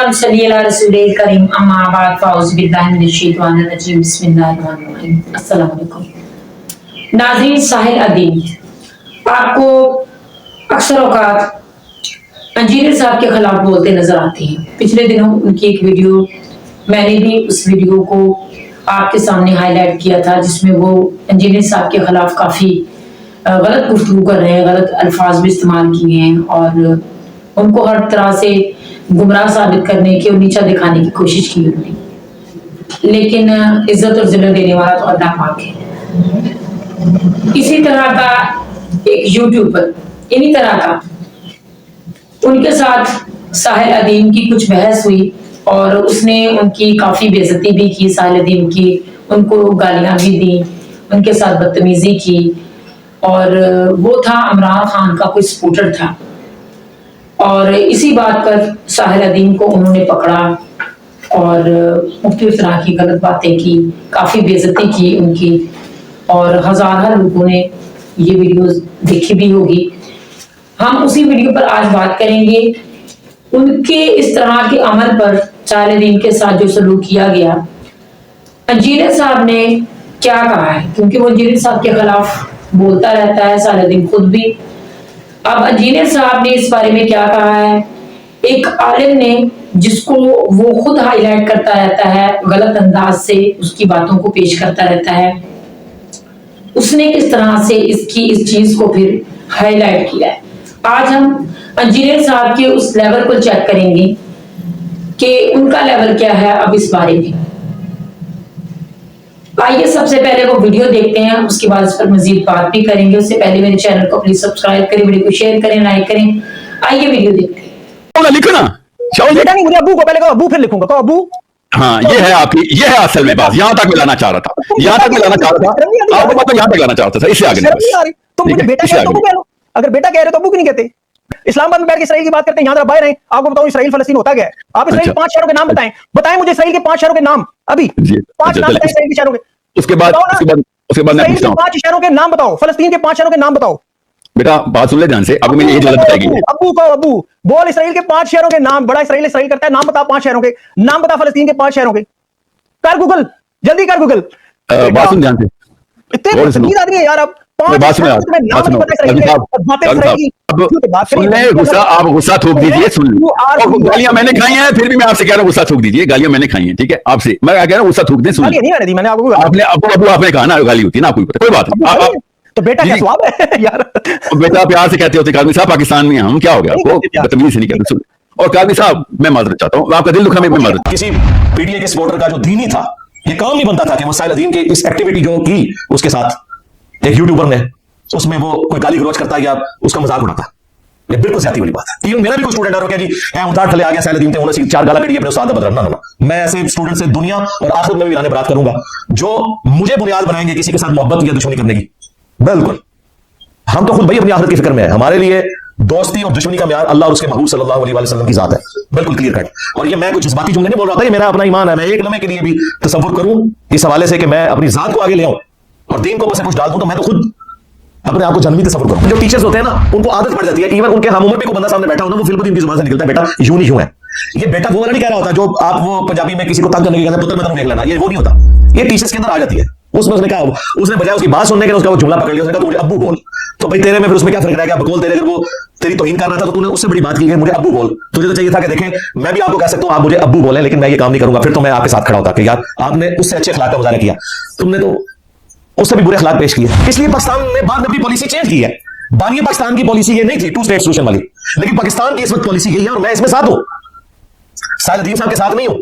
अल्लाहुम्मा सल्ली अला रसूलिल करीम अम्मा बाद फ़ाउज़ बिल्लाहि मिनश शैतानिर रजीम बिस्मिल्लाहिर्रहमानिर्रहीम। अस्सलाम वालेकुम नाज़रीन। साहिल अदीम आपको अक्सर औकात इंजीनियर साहब के खिलाफ बोलते नजर आते हैं। पिछले दिनों उनकी एक वीडियो, मैंने भी उस वीडियो को आपके सामने हाईलाइट किया था, जिसमें वो इंजीनियर साहब के खिलाफ काफ़ी गलत गुफ्तगू कर रहे हैं, गलत अल्फाज भी इस्तेमाल किए हैं और उनको हर तरह से गुमराह साबित करने की और नीचा दिखाने की कोशिश की उन्होंने। लेकिन इज्जत और जिल्लत देने वाला तो अल्लाह पाक है। इसी तरह का एक यूट्यूबर, इन्हीं तरह का उनके साथ साहिल अदीम की कुछ बहस हुई और उसने उनकी काफी बेइज्जती भी की, साहिल अदीम की, उनको गालियां भी दी, उनके साथ बदतमीजी की। और वो था इमरान खान का कोई सपोर्टर था और इसी बात पर साहिल अदीम को उन्होंने पकड़ा और मुख्तलिफ तरह की गलत बातें की, काफी बेइज्जती की उनकी और हजार लोगों ने ये वीडियो देखी भी होगी। हम उसी वीडियो पर आज बात करेंगे, उनके इस तरह के अमल पर साहिल अदीम के साथ जो सलूक किया गया, इंजीनियर साहब ने क्या कहा है, क्योंकि वो इंजीनियर साहब के खिलाफ बोलता रहता है, साहिल अदीम खुद भी। अब इंजीनियर साहब ने इस बारे में क्या कहा है, एक आलिम ने जिसको वो खुद हाईलाइट करता रहता है, गलत अंदाज से उसकी बातों को पेश करता रहता है, उसने किस तरह से इस चीज को फिर हाईलाइट किया है। आज हम इंजीनियर साहब के उस लेवल को चेक करेंगे कि उनका लेवल क्या है अब इस बारे में। आइए सबसे पहले वो वीडियो देखते हैं, उसके बाद इस पर मजीद बात भी करेंगे। उससे पहले मेरे चैनल को प्लीज सब्सक्राइब करें, वीडियो को शेयर करें, लाइक करें। आइए वीडियो देखते हैं। लिखना बेटा नहीं, मुझे अबू को पहले कहो, अबू फिर लिखूंगा, कहो अबू। हाँ, ये है आपकी, ये है असल में बात। यहाँ तक मैं लाना चाह रहा था, यहाँ तक मैं लाना चाह रहा था, आपको पता यहाँ तक लाना चाहता था, इससे आगे नहीं। तुम मुझे बेटा कहते हो तो कह लो, अगर बेटा कह रहे हो तो अबू क्यों नहीं कहते। इस्लामाबाद में बैठ के इसराइल की बात करते हैं, यहाँ बाहर हैं। आपको बताऊं इसराइल फलस्तीन होता क्या है। आप इसराइल के 5 शहरों के नाम बताएं मुझे, इसराइल के 5 शहरों के नाम, अभी 5 नाम बताएं इसराइल के शहरों के। उसके बाद मैं पूछता हूं, 5 शहरों के नाम बताओ, फलस्तीन के 5 शहरों के नाम बताओ। बेटा बात सुन ले ध्यान से, अब मैंने ये गलत बताएगी। अबू को अबू बोल, इसराइल के 5 शहरों के नाम, बड़ा इसराइल करता है, नाम बता 5 शहरों के नाम, बता फलस्तीन के 5 शहरों के। कर गूगल, जल्दी कर गूगल। बात सुन ध्यान से, इतने नींद आदमी है यार। आप 5 बात सुनो, गुस्सा आप गुस्सा थूक दीजिए, सुन लो। गालियां मैंने खाई हैं, फिर भी मैं आपसे कह रहा हूँ गुस्सा थूक दीजिए। गालियां मैंने खाई हैं, ठीक है, आपसे मैं कह रहा हूँ गुस्सा थूक दें। सुन, मैंने आपको आपने कहा ना गाली होती है ना, आपको कोई बात नहीं। तो बेटा क्या स्वाब है यार। बेटा प्यार से कहते होते, कादमी साहब पाकिस्तान में हम क्या हो गया, आपको बदतमीजी से नहीं कहते। सुन, और कादमी साहब मैं माजरत चाहता हूँ, आपका दिल दुखा मैं माजरत। किसी पीटीए के सपोर्टर का जो दीनी था, ये काम नहीं बनता था कि वो साहिल अदीम की इस एक्टिविटी जो की उसके साथ एक यूट्यूबर ने, उसमें वो कोई गाली गलौज करता है या उसका मजाक उड़ाता है। ये बिल्कुल ज्यादा वाली बात है। इवन मेरा भी कोई स्टूडेंट है क्या जी उतार थले आ गया साहिल अदीम ते उन्होंने 4 गाला कड़ी अपने उस्ताद बदलना होना। मैं ऐसे स्टूडेंट से दुनिया और आखिरत में भी लाने बरात करूंगा जो मुझे बुनियाद बनाएंगे किसी के साथ मोहब्बत या दुश्मनी करने की। बिल्कुल, हम तो खुद भाई अपनी आखिरत की फिक्र में है। हमारे लिए दोस्ती और दुश्मनी का म्यार अल्लाह और उसके महबूब सल्लल्लाहु अलैहि वसल्लम की जात है, बिल्कुल क्लियर कट। और ये मैं कुछ जज्बाती जुमले नहीं बोल रहा था, ये मेरा अपना ईमान है। मैं एक लम्हे के लिए भी तसव्वुर करूं इस हवाले से कि मैं अपनी जात को आगे ले आऊं और दीन को बस कुछ डाल दूं, तो मैं तो खुद अपने आप को जन्मी तसव्वुर करूं। जो टीचर्स होते हैं ना, उनको आदत पड़ जाती है, इवन उनके हम उम्र पे कोई बंदा सामने बैठा हो ना, वो फिर उनकी जुबान से निकलता है बेटा यूं नहीं यूं है। ये बेटा वो वाला नहीं कह रहा होता जो आप वो पंजाबी में किसी को तंग करने के कहते पुत्र मैं देख लेना, ये वो नहीं होता। ये टीचर्स के अंदर आ जाती है। उसमें उसने कहा, उसने बजाय उसकी बात सुनने के उसका वो जुमला पकड़ लिया, उसने कहा तू मुझे अब्बू बोल। तो भाई तेरे में फिर उसमें क्या फर्क रह गया, बकौल तेरे, अगर वो तेरी तौहीन कर रहा था तो तूने उससे बड़ी बात की है मुझे अब्बू बोल। तुझे तो चाहिए था कि देखें मैं भी आपको कह सकता हूं आप मुझे अब्बू बोलें, लेकिन मैं ये काम नहीं करूंगा। फिर तो मैं आपके साथ खड़ा होता कि यार आपने उससे अच्छे अखलाक का मुजाहरा किया, तुमने तो उससे भी बुरे अखलाक पेश किए। इसलिए पाकिस्तान ने बाद में अपनी पॉलिसी चेंज की है। बानिया पाकिस्तान की पॉलिसी ये नहीं थी 2 स्टेट सॉल्यूशन वाली, लेकिन पाकिस्तान की इस वक्त पॉलिसी यही है और मैं इसमें साथ हूं। साहिल अदीम साहब के साथ नहीं हूं,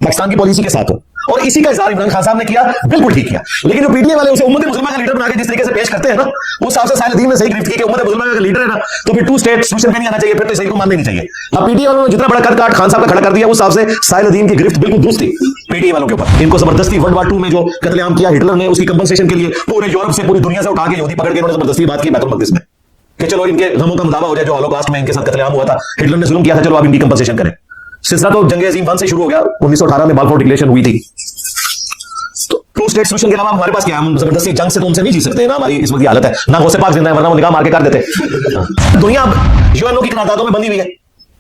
पाकिस्तान की पॉलिसी के साथ हूं। और इसी का इज़हार इमरान खान साहब ने किया, बिल्कुल ठीक किया। लेकिन जो पीटीए वाले उसे उम्मत मुसलमान का लीडर बना के जिस तरीके से पेश करते हैं ना, उस हिसाब से साहिल अदीम ने सही गिरफ्त की कि उम्मत मुसलमान का लीडर है ना, तो फिर 2 स्टेट सॉल्यूशन पे नहीं आना चाहिए, फिर तो सही को मानना नहीं चाहिए। अब पीटीए वालों ने जितना बड़ा कद काट खान साहब का खड़ा कर दिया, उस हिसाब से साहिल अदीम की गिरफ्त बिल्कुल दुरुस्त थी पीटीए वालों के ऊपर। इनको जबरदस्ती वर्ल्ड वार 2 में जो कत्लेआम किया हिटलर ने, उसकी कंपनसेशन के लिए पूरे यूरोप से पूरी दुनिया से उठा के यहूदी पकड़ के उन्होंने जबरदस्ती बात की बैतुल मक़दिस में कि चलो इनके गमों का मुदावा हो जाए, जो हॉलोकॉस्ट में इनके साथ कत्लेआम हुआ था, हिटलर ने जुल्म किया था, चलो आप इनकी कंपनसेशन करें। सिलसिला तो जंग अज़ीम 1 से शुरू हो गया, 1918 में बाल्फोर डिक्लेरेशन हुई थी। तो 2 स्टेट सॉल्यूशन के अलावा हमारे पास क्या, हम जबरदस्ती जंग से तो उनसे नहीं जी सकते ना, हमारी इस वक्त की हालत है ना। गौसे पाक जिंदा है, वरना वो निगाह मार के कर देते। दुनिया यूएनओ की करारदादों में बंधी हुई है,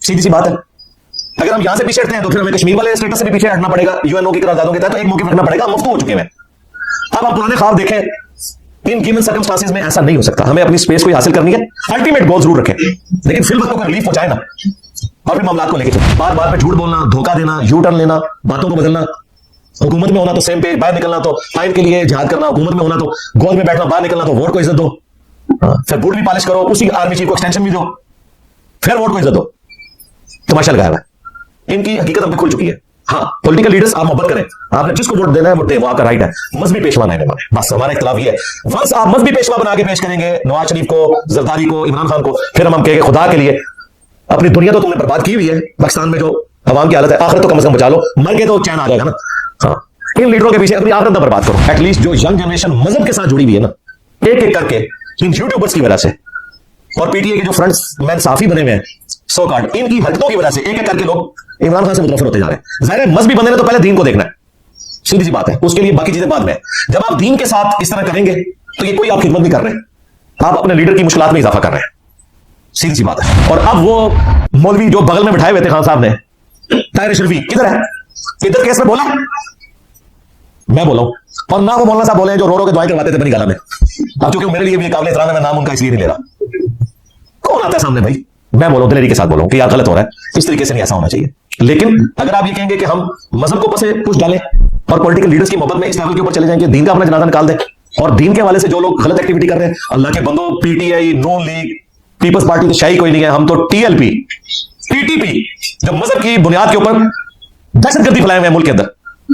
सीधी सी बात है। अगर हम यहां से पीछे हटते हैं तो फिर हमें कश्मीर वाले स्टेटस से भी पीछे हटना पड़ेगा, यूएनओ की करारदादों के तहत तो एक मौके रखना पड़ेगा, हम मुफ्त हो चुके हैं। अब हम पुराने ख्वाब देखें, इन गिवन सर्कमस्टांसेस में ऐसा नहीं हो सकता। हमें अपनी स्पेस को हासिल करनी है, अल्टीमेट गोल जरूर रखें, लेकिन फिर वक्त को रिलीफ पहुंचाए ना, और फिर मामला को लेके चले। बार बार पे झूठ बोलना, धोखा देना, यू टर्न लेना, बातों को बदलना, हुकूमत में होना तो सेम पेज, बाहर निकलना तो टाइम के लिए जिहाद करना, हुकूमत में होना तो गोद में बैठना, बाहर निकलना तो वोट को इज्जत दो, फिर बूट भी पॉलिश करो, उसी आर्मी चीफ को एक्सटेंशन भी दो, फिर वोट को इज्जत दो। तमाशा लगाया हुआ है। इनकी हकीकत अब खुल चुकी है। हाँ, पॉलिटिकल लीडर्स आप मोहब्बत करें, आपने जिसको वोट देना है वोट दे, वो आपका राइट है। मजहबी पेशवा नहीं माने, बस हमारा इख्तिलाफ ये है। वंस आप मजहबी पेशवा बना के पेश करेंगे नवाज शरीफ को, जरदारी को, इमरान खान को, फिर हम कहेंगे खुदा के लिए अपनी दुनिया तो तुमने बर्बाद की हुई है, पाकिस्तान में जो अवाम की हालत है, आखिरत तो कम से कम बचा लो, मर के तो चैन आ जाएगा ना। हाँ, इन लीडरों के पीछे अपनी आखिरत ना बर्बाद करो। एटलीस्ट जो यंग जनरेशन मजहब के साथ जुड़ी हुई है ना, एक एक करके इन यूट्यूबर्स की वजह से और पीटीए के जो फ्रंट्समैन साफी बने हुए हैं सो कार्ड, इनकी हरकतों की वजह से एक एक करके लोग इमरान खान से मुतनफर होते जा रहे हैं। जाहिर है मजहबी बंदे ने तो पहले दीन को देखना है, सीधी सी बात है, उसके लिए बाकी चीजें बाद में। जब आप दीन के साथ इस तरह करेंगे तो ये कोई आप खिदमत नहीं कर रहे, आप अपने लीडर की मुश्किलात में इजाफा कर रहे हैं, सीधी सी बात है। और अब वो मौलवी जो बगल में बैठाए हुए थे खान साहब ने, ताहिर शरीफी किधर है? इधर केस में बोला, मैं बोला हूं, और ना वो मौलाना साहब बोले जो रो रो के दुआएं करवाते थे बनी गाला में। अब चूंकि मेरे लिए भी काबिल एहतराम है, मैं नाम उनका इसलिए नहीं ले रहा। कौन आता है सामने भाई? मैं बोलूं दिलेरी के साथ बोलूं कि यार गलत हो रहा है, इस तरीके से नहीं ऐसा होना चाहिए। लेकिन अगर आप ये कहेंगे कि हम मजहब को पसे पुश डालें और पॉलिटिकल लीडर्स की मोहब्बत में इस लेवल के ऊपर चले जाएंगे, दीन का अपना जनाजा निकाल दें, और दीन के हवाले से जो लोग गलत एक्टिविटी कर रहे हैं, अल्लाह के बंदो, पीटीआई, नून लीग, पीपल्स पार्टी तो शाही कोई नहीं है, हम तो टीएलपी, टीटीपी, जब मजहब की बुनियाद के ऊपर दहशतगर्दी फैलाए हुए हैं मुल्क के अंदर,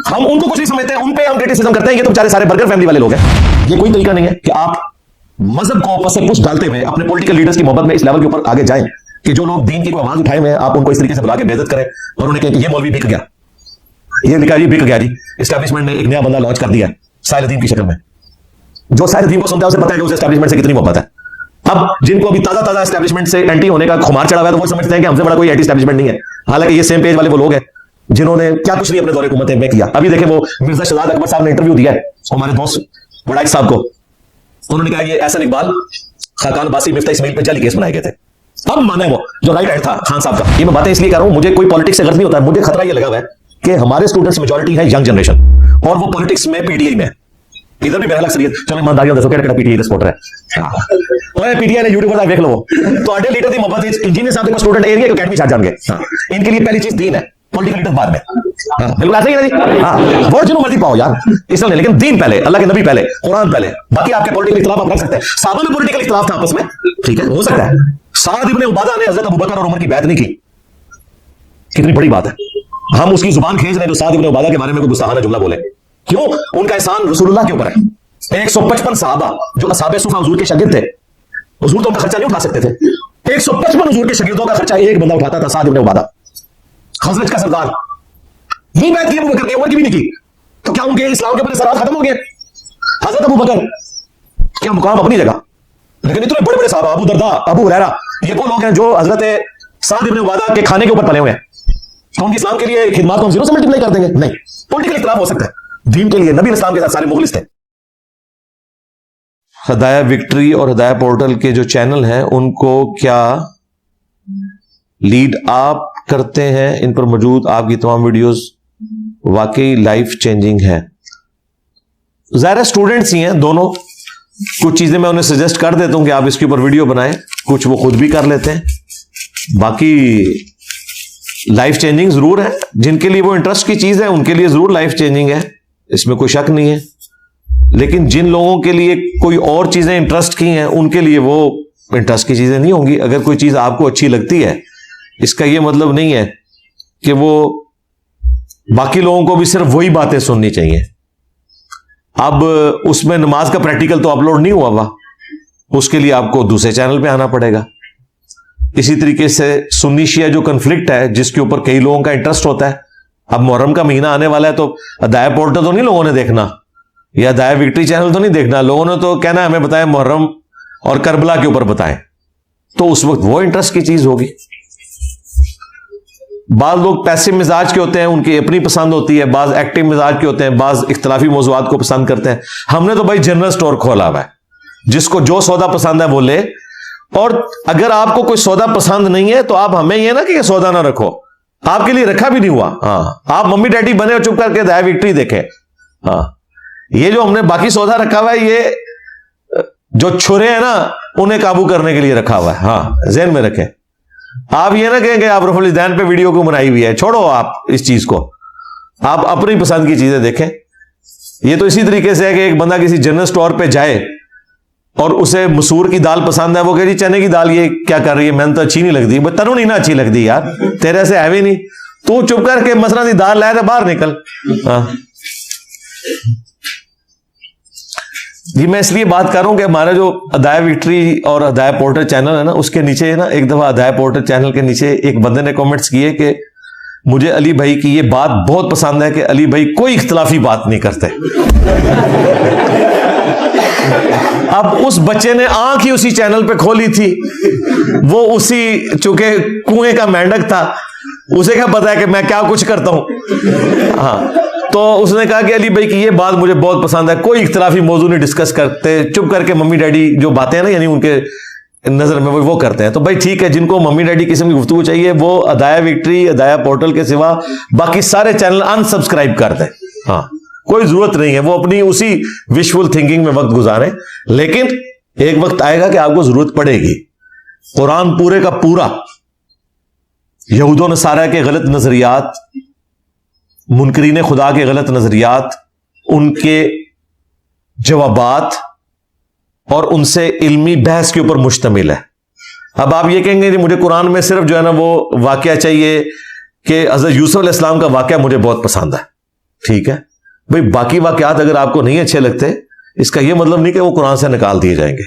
हम उनको कुछ नहीं समझते हैं, उन पे हम क्रिटिसिज्म करते हैं, ये तो बेचारे सारे बर्गर फैमिली वाले लोग हैं। ये कोई तरीका नहीं है कि आप मजहब को पसे पुश डालते हुए अपने पॉलिटिकल लीडर्स की मोहब्बत में इस लेवल के ऊपर आगे जाएं कि जो लोग दीन की कोई आवाज उठाए हुए हैं, आप उनको इस तरीके से बुला के बेइज्जत करें और उन्हें कहें कि ये मौलवी बिक गया, ये लिखा जी बिक गया जी, एस्टैब्लिशमेंट ने एक नया बंदा लॉन्च कर दिया है साहिल अदीम की शक्ल में। जो साहिल अदीम को सुनता है उसे पता है कि उसे एस्टैब्लिशमेंट से कितनी मोहब्बत है। अब जिनको अभी ताजा ताजा एस्टैब्लिशमेंट से एंटी होने का खुमार चढ़ा हुआ है, तो वो समझते हैं कि हमसे बड़ा कोई एंटी एस्टैब्लिशमेंट नहीं है। हालांकि ये सेम पेज वाले वो लोग हैं जिन्होंने क्या कुछ नहीं अपने दौरे हुकूमत में किया। अभी देखें, वो मिर्जा शहजाद अकबर साहब ने इंटरव्यू दिया है हमारे दोस्त वड़ाइक साहब को, उन्होंने कहा ये एहसन इकबाल, खाकान बासी, मिफ्ता इस्माइल पे जाली केस बनाए गए थे। अब माने वो जो राइट हैंड था खान साहब का। ये मैं बातें इसलिए कर रहा हूं, मुझे कोई पॉलिटिक्स से गर्ज नहीं होता है, मुझे खतरा ये लगा हुआ है कि हमारे स्टूडेंट्स मेजॉरिटी है यंग जनरेशन, और वो पॉलिटिक्स में पीटीआई में, इधर भी मेरा अक्सरियत, चलो ईमानदारी दसो केड़ा पीटीआई सपोर्टर है। ओए पीटीआई ने यूट्यूब पर देख लो, तो आडे लीडर दी मोहब्बत इंजीनियर साहब के स्टूडेंट एरिया एकेडमी छाट जाएंगे। इनके लिए पहली चीज दीन है, पॉलिटिकल लीडर बाद में। बिल्कुल ऐसा ही है ना जी। हाँ, वोट जिन्हों मर्जी पाओ यार, इसलिए नहीं, लेकिन दीन पहले, अल्लाह के नबी पहले, कुरान पहले, बाकी आपके पॉलिटिकल इख्तिलाफ आप रख सकते हैं। साहबा में पॉलिटिकल इख्तिलाफ था आपस में, ठीक है, हो सकता है। साद इब्ने उबादा ने हजरत अबू बकर और उमर की बैत नहीं की, कितनी बड़ी बात है। हम उसकी जुबान खींच रहे हैं जो साद इब्ने उबादा के बारे में कोई गुस्ताखाना जुमला बोले, क्यों? उनका एहसान रसूलुल्लाह के ऊपर है। 155 सहाबा जो असहाबे सुफा हुजूर के शागिर्द थे, हुजूर तो उनका खर्चा नहीं उठा सकते थे। 155 हुजूर के शागिर्दों का खर्चा एक बंदा उठाता था, साद इब्ने उबादा, खजरज का सरदार। नहीं बैत की अबू बकर की, उमर की भी नहीं की, तो क्या उनके इस्लाम के ऊपर सराहत खत्म हो गए? हजरत अबू बकर क्या मुकाम अपनी जगह, लेकिन इतने बड़े बड़े साहब, अबू दरदा, अबू हुरैरा, ये वो लोग हैं जो हजरत साद इब्ने उबादा के खाने के ऊपर पले हुए हैं, तो उनके इस्लाम के लिए खिदमत को हम जीरो से मल्टीप्लाई कर देंगे? नहीं, पॉलिटिकल इख्तिलाफ हो सकता है, दीन के लिए नबी इस्लाम के साथ सारे मुखलिस थे। हदाया विक्ट्री और हदाया पोर्टल के जो चैनल हैं उनको क्या लीड आप करते हैं? इन पर मौजूद आपकी तमाम वीडियोस वाकई लाइफ चेंजिंग है। ज़ाहिर स्टूडेंट्स ही हैं दोनों, कुछ चीजें मैं उन्हें सजेस्ट कर देता हूं कि आप इसके ऊपर वीडियो बनाएं, कुछ वो खुद भी कर लेते हैं। बाकी लाइफ चेंजिंग जरूर है, जिनके लिए वो इंटरेस्ट की चीज है उनके लिए जरूर लाइफ चेंजिंग है, इसमें कोई शक नहीं है। लेकिन जिन लोगों के लिए कोई और चीजें इंटरेस्ट की हैं उनके लिए वो इंटरेस्ट की चीजें नहीं होंगी। अगर कोई चीज आपको अच्छी लगती है, इसका ये मतलब नहीं है कि वो बाकी लोगों को भी सिर्फ वही बातें सुननी चाहिए। अब उसमें नमाज का प्रैक्टिकल तो अपलोड नहीं हुआ हुआ, उसके लिए आपको दूसरे चैनल पे आना पड़ेगा। इसी तरीके से सुन्नी शिया जो कन्फ्लिक्ट है, जिसके ऊपर कई लोगों का इंटरेस्ट होता है, अब मुहर्रम का महीना आने वाला है, तो हदाया पोर्टल तो नहीं लोगों ने देखना, या हदाया विक्ट्री चैनल तो नहीं देखना, लोगों ने तो कहना हमें बताएं मुहर्रम और करबला के ऊपर बताएं, तो उस वक्त वो इंटरेस्ट की चीज होगी। बाज लोग पैसिव मिजाज के होते हैं, उनकी अपनी पसंद होती है, बाज एक्टिव मिजाज के होते हैं, बाज इख्तलाफी मौज़ूआत को पसंद करते हैं। हमने तो भाई जनरल स्टोर खोला हुआ है, जिसको जो सौदा पसंद है वो ले, और अगर आपको कोई सौदा पसंद नहीं है तो आप हमें यह ना कि सौदा ना रखो, आपके लिए रखा भी नहीं हुआ। हाँ, आप मम्मी डैडी बने और चुप करके दया विक्ट्री देखें। हाँ, ये जो हमने बाकी सौदा रखा हुआ है, ये जो छुरे हैं ना, उन्हें काबू करने के लिए रखा हुआ है। हाँ, ज़हन में रखें। आप ये ना कहेंगे आप रफुल इज़्ज़ान पे वीडियो क्यों बनाई हुई है, छोड़ो आप इस चीज को, आप अपनी पसंद की चीजें देखें। ये तो इसी तरीके से है कि एक बंदा किसी जनरल स्टोर पे जाए और उसे मसूर की दाल पसंद है, वो कह जी चने की दाल ये क्या कर रही है, मैंने तो अच्छी नहीं लगती। तनु नहीं ना अच्छी लगती यार, तेरे से है भी नहीं, तू चुप करके मसरा दी दाल लाए तो बाहर निकल। हाँ जी, मैं इसलिए बात कर रहा हूं कि हमारा जो अदाया विक्ट्री और अदाया पोर्टर चैनल है ना, उसके नीचे ना एक दफा अदाया पोर्टर चैनल के नीचे एक बंदे ने कमेंट्स किए कि मुझे अली भाई की ये बात बहुत पसंद है कि अली भाई कोई इख्तलाफी बात नहीं करते। अब उस बच्चे ने आंख ही उसी चैनल पे खोली थी, वो उसी चूंकि कुएं का मेंढक था, उसे क्या पता है कि मैं क्या कुछ करता हूं। हाँ, तो उसने कहा कि अली भाई की ये बात मुझे बहुत पसंद है, कोई इख्तलाफी मौजू नहीं डिस्कस करते, चुप करके मम्मी डैडी जो बातें हैं ना, यानी उनके नजर में वो करते हैं। तो भाई ठीक है, जिनको मम्मी डैडी किस्म की गुफ्तगू चाहिए वो अदाया विक्ट्री, अदाया पोर्टल के सिवा बाकी सारे चैनल अनसब्सक्राइब कर दें। हाँ, कोई जरूरत नहीं है, वो अपनी उसी विशफुल थिंकिंग में वक्त गुजारें। लेकिन एक वक्त आएगा कि आपको जरूरत पड़ेगी। कुरान पूरे का पूरा यहूदों नसारा के गलत नजरियात, मुनकरीन खुदा के गलत नजरियात, उनके जवाबात और उनसे इल्मी बहस के ऊपर मुश्तमिल है। अब आप ये कहेंगे कि मुझे कुरान में सिर्फ जो है ना वो वाकया चाहिए कि हज़रत यूसुफ अलैहिस्सलाम का वाकया मुझे बहुत पसंद है। ठीक है भाई, बाकी वाकयात अगर आपको नहीं अच्छे लगते, इसका यह मतलब नहीं कि वो कुरान से निकाल दिए जाएंगे।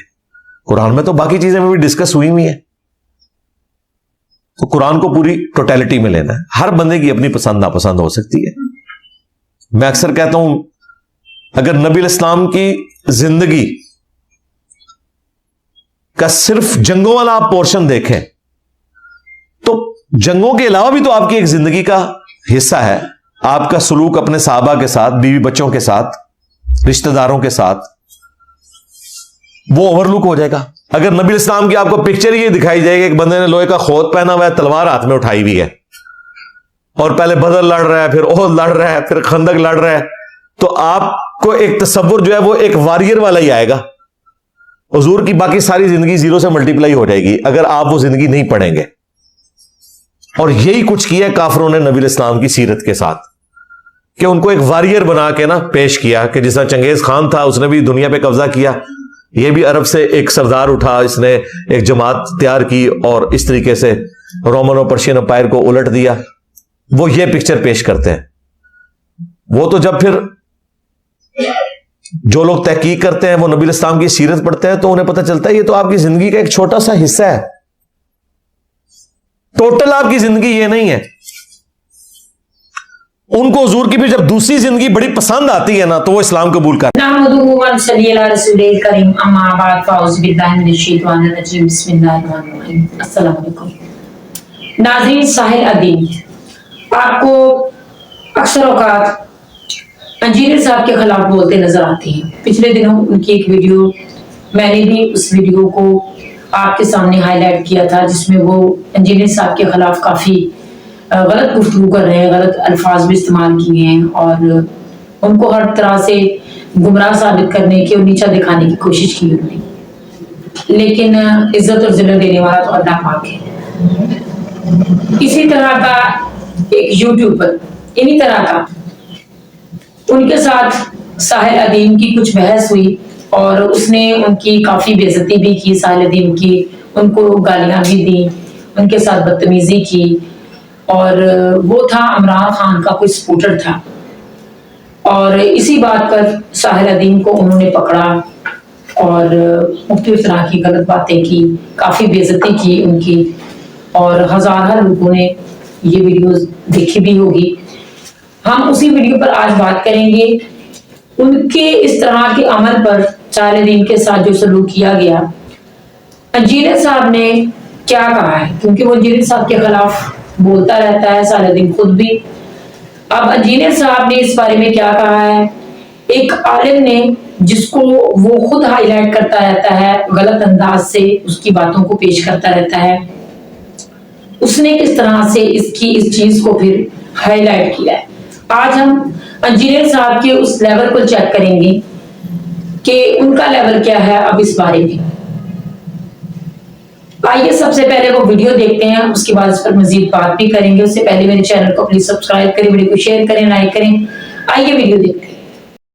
कुरान में तो बाकी चीजें भी डिस्कस हुई हुई है। तो कुरान को पूरी टोटलिटी में लेना है। हर बंदे की अपनी पसंद नापसंद हो सकती है। मैं अक्सर कहता हूं, अगर नबी इस्लाम की जिंदगी का सिर्फ जंगों वाला आप पोर्शन देखें, तो जंगों के अलावा भी तो आपकी एक जिंदगी का हिस्सा है। आपका सलूक अपने साहबा के साथ, बीवी बच्चों के साथ, रिश्तेदारों के साथ, वो ओवरलुक हो जाएगा। अगर नबी इस्लाम की आपको पिक्चर ये दिखाई जाएगी, एक बंदे ने लोहे का खोद पहना हुआ है, तलवार हाथ में उठाई हुई है, और पहले बदर लड़ रहा है, फिर ओहद लड़ रहा है, फिर खंदक लड़ रहा है, तो आपको एक तस्वुर जो है वो एक वॉरियर वाला ही आएगा। हुजूर की बाकी सारी जिंदगी जीरो से मल्टीप्लाई हो जाएगी अगर आप वो जिंदगी नहीं पढ़ेंगे। और यही कुछ किया काफिरों ने नबी इस्लाम की सीरत के साथ, कि उनको एक वॉरियर बना के ना पेश किया, कि जिस तरह चंगेज खान था, उसने भी दुनिया पे कब्जा किया, ये भी अरब से एक सरदार उठा, इसने एक जमात तैयार की और इस तरीके से रोमन और पर्शियन अम्पायर को उलट दिया। वो ये पिक्चर पेश करते हैं। वो तो जब फिर जो लोग तहकीक करते हैं, वो नबी इस्लाम की सीरत पढ़ते हैं, तो उन्हें पता चलता है ये तो आपकी जिंदगी का एक छोटा सा हिस्सा है, टोटल आपकी जिंदगी ये नहीं है। उनको हुजूर की भी जब दूसरी जिंदगी बड़ी पसंद आती है ना, तो वो इस्लाम कबूल कर। नाज़रीन, साहिल अदीम आपको अक्सर औकात इंजीनियर साहब के खिलाफ बोलते नजर आते हैं। पिछले दिनों उनकी एक वीडियो, मैंने भी उस वीडियो को आपके सामने हाईलाइट किया था, जिसमें वो इंजीनियर साहब के खिलाफ काफी गलत गुफ्तगू कर रहे हैं, गलत अल्फाज भी इस्तेमाल किए हैं और उनको हर तरह से गुमराह साबित करने की और नीचा दिखाने की कोशिश की उन्होंने। लेकिन इज्जत और जिल्लत देने वाला तो अल्लाह पाक है। इसी तरह का एक यूट्यूबर, इन्हीं तरह का, उनके साथ साहिल अदीम की कुछ बहस हुई और उसने उनकी काफी बेइज्जती भी की, साहिल अदीम की, उनको गालियां भी दी, उनके साथ बदतमीजी की। और वो था इमरान खान का कोई सपोर्टर था, और इसी बात पर साहिल अदीम को उन्होंने पकड़ा और मुख्तलिफ तरह की गलत बातें की, काफी बेइज्जती की उनकी, और हजार लोगों ने ये वीडियो देखी भी होगी। हम उसी वीडियो पर आज बात करेंगे, उनके इस तरह के अमल पर साहिल अदीम के साथ जो सलूक किया गया, इंजीनियर साहब ने क्या कहा है, क्योंकि वो इंजीनियर साहब के खिलाफ बोलता रहता है, साहिल अदीम खुद भी। अब इंजीनियर साहब ने इस बारे में क्या कहा है, एक आलिम ने जिसको वो खुद हाईलाइट करता रहता है, गलत अंदाज से उसकी बातों को पेश करता रहता है, उसने किस तरह से इस चीज को फिर हाईलाइट किया है। आज हम इंजीनियर साहब के उस लेवल को चेक करेंगे कि उनका लेवल क्या है अब इस बारे में। आइए सबसे पहले वो वीडियो देखते हैं, उसके बाद इस पर मजीद बात भी करेंगे। उससे पहले मेरे चैनल को प्लीज सब्सक्राइब करें, वीडियो को शेयर करें, लाइक करें। आइए वीडियो देखते हैं।